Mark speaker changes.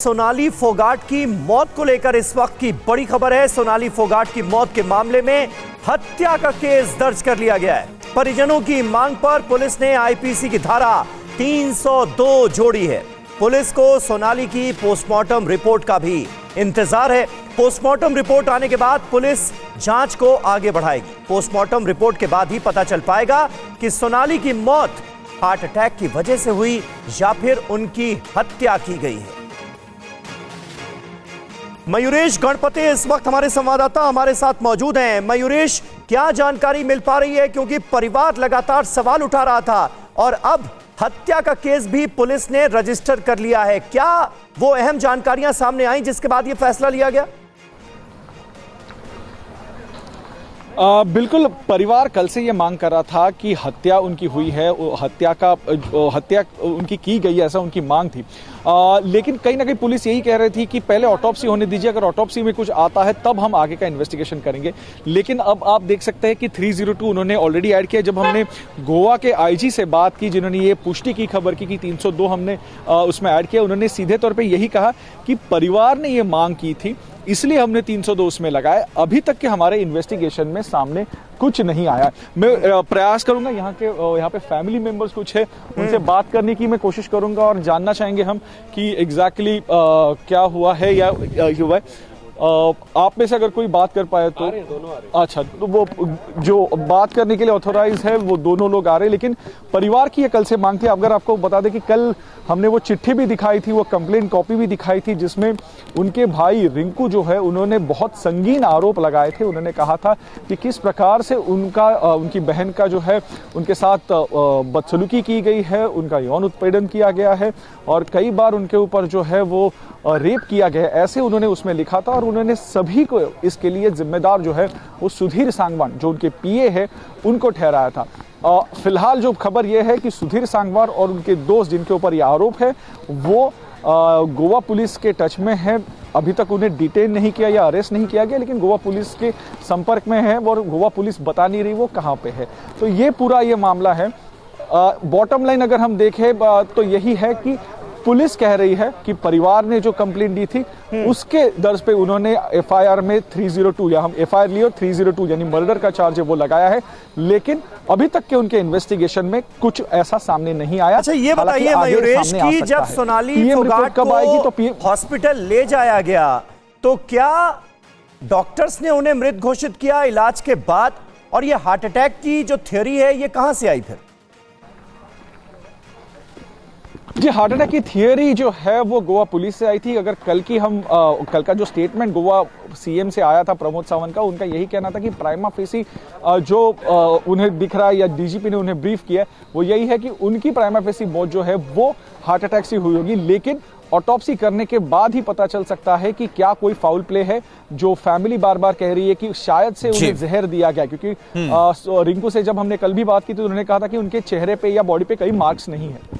Speaker 1: सोनाली फोगाट की मौत को लेकर इस वक्त की बड़ी खबर है। सोनाली फोगाट की मौत के मामले में हत्या का केस दर्ज कर लिया गया है। परिजनों की मांग पर पुलिस ने आईपीसी की धारा 302 जोड़ी है। पुलिस को सोनाली की पोस्टमार्टम रिपोर्ट का भी इंतजार है। पोस्टमार्टम रिपोर्ट आने के बाद पुलिस जांच को आगे बढ़ाएगी। पोस्टमार्टम रिपोर्ट के बाद ही पता चल पाएगा कि सोनाली की मौत हार्ट अटैक की वजह से हुई या फिर उनकी हत्या की गई है। मयूरेश गणपति इस वक्त हमारे संवाददाता हमारे साथ मौजूद हैं। मयूरेश, क्या जानकारी मिल पा रही है, क्योंकि परिवार लगातार सवाल उठा रहा था और अब हत्या का केस भी पुलिस ने रजिस्टर कर लिया है। क्या वो अहम जानकारियां सामने आई जिसके बाद ये फैसला लिया गया?
Speaker 2: बिल्कुल, परिवार कल से ये मांग कर रहा था कि हत्या उनकी हुई है, हत्या उनकी की गई है, ऐसा उनकी मांग थी। लेकिन कहीं ना कहीं पुलिस यही कह रही थी कि पहले ऑटोप्सी होने दीजिए, अगर ऑटोप्सी में कुछ आता है तब हम आगे का इन्वेस्टिगेशन करेंगे। लेकिन अब आप देख सकते हैं कि 302 उन्होंने ऑलरेडी ऐड किया। जब हमने गोवा के आईजी से बात की, जिन्होंने ये पुष्टि की खबर की कि 302 हमने उसमें ऐड किया, उन्होंने सीधे तौर पर यही कहा कि परिवार ने ये मांग की थी, इसलिए हमने 302 उसमें लगाए। अभी तक के हमारे इन्वेस्टिगेशन में सामने कुछ नहीं आया। मैं प्रयास करूंगा, यहाँ पे फैमिली मेंबर्स कुछ है, उनसे बात करने की मैं कोशिश करूंगा और जानना चाहेंगे हम कि एग्जैक्टली क्या हुआ है या हुआ है। आप में से अगर कोई बात कर पाए तो अच्छा, तो वो जो बात करने के लिए ऑथोराइज है वो दोनों लोग आ रहे हैं। लेकिन परिवार की ये कल से मांग थी। अगर आपको बता दें कि कल हमने वो चिट्ठी भी दिखाई थी, वो कंप्लेंट कॉपी भी दिखाई थी, जिसमें उनके भाई रिंकू जो है उन्होंने बहुत संगीन आरोप लगाए थे। उन्होंने कहा था कि किस प्रकार से उनकी बहन का जो है उनके साथ बदसलूकी की गई है, उनका यौन उत्पीड़न किया गया है और कई बार उनके ऊपर जो है वो रेप किया गया, ऐसे उन्होंने उसमें लिखा था। और उन्होंने सभी को इसके लिए जिम्मेदार जो है वो सुधीर सांगवान, जो उनके पीए है, उनको ठहराया था। फिलहाल जो खबर यह है कि सुधीर सांगवान और उनके दोस्त जिनके ऊपर यह आरोप है वो गोवा पुलिस के टच में है। अभी तक उन्हें डिटेन नहीं किया या अरेस्ट नहीं किया गया, लेकिन गोवा पुलिस के संपर्क में है और गोवा पुलिस बता नहीं रही वो कहाँ पे है। तो ये पूरा ये मामला है। बॉटम लाइन अगर हम देखें तो यही है कि पुलिस कह रही है कि परिवार ने जो कंप्लेंट दी थी उसके दर्ज पे उन्होंने एफआईआर में 302 या हम एफआईआर लियो 302 यानी मर्डर का चार्ज है वो लगाया है। लेकिन अभी तक के उनके इन्वेस्टिगेशन में कुछ ऐसा सामने नहीं आया।
Speaker 1: अच्छा, ये बताइए मयूरेश कि जब सोनाली फोगाट कब आएगी तो हॉस्पिटल ले जाया गया तो क्या डॉक्टर्स ने उन्हें मृत घोषित किया इलाज के बाद? और ये हार्ट अटैक की जो थ्योरी है ये कहां से आई फिर?
Speaker 2: जी, हार्ट अटैक की थियरी जो है वो गोवा पुलिस से आई थी। अगर कल कल का जो स्टेटमेंट गोवा सीएम से आया था प्रमोद सावंत का, उनका यही कहना था कि प्राइमा फेसी जो उन्हें दिख रहा है या डीजीपी ने उन्हें ब्रीफ किया है वो यही है कि उनकी प्राइमा फेसी मौत जो है वो हार्ट अटैक से हुई होगी। लेकिन ऑटोप्सी करने के बाद ही पता चल सकता है कि क्या कोई फाउल प्ले है। जो फैमिली बार बार कह रही है कि शायद से उन्हें जहर दिया गया, क्योंकि रिंकू से जब हमने कल भी बात की तो उन्होंने कहा था कि उनके चेहरे पे या बॉडी पे कई मार्क्स नहीं है।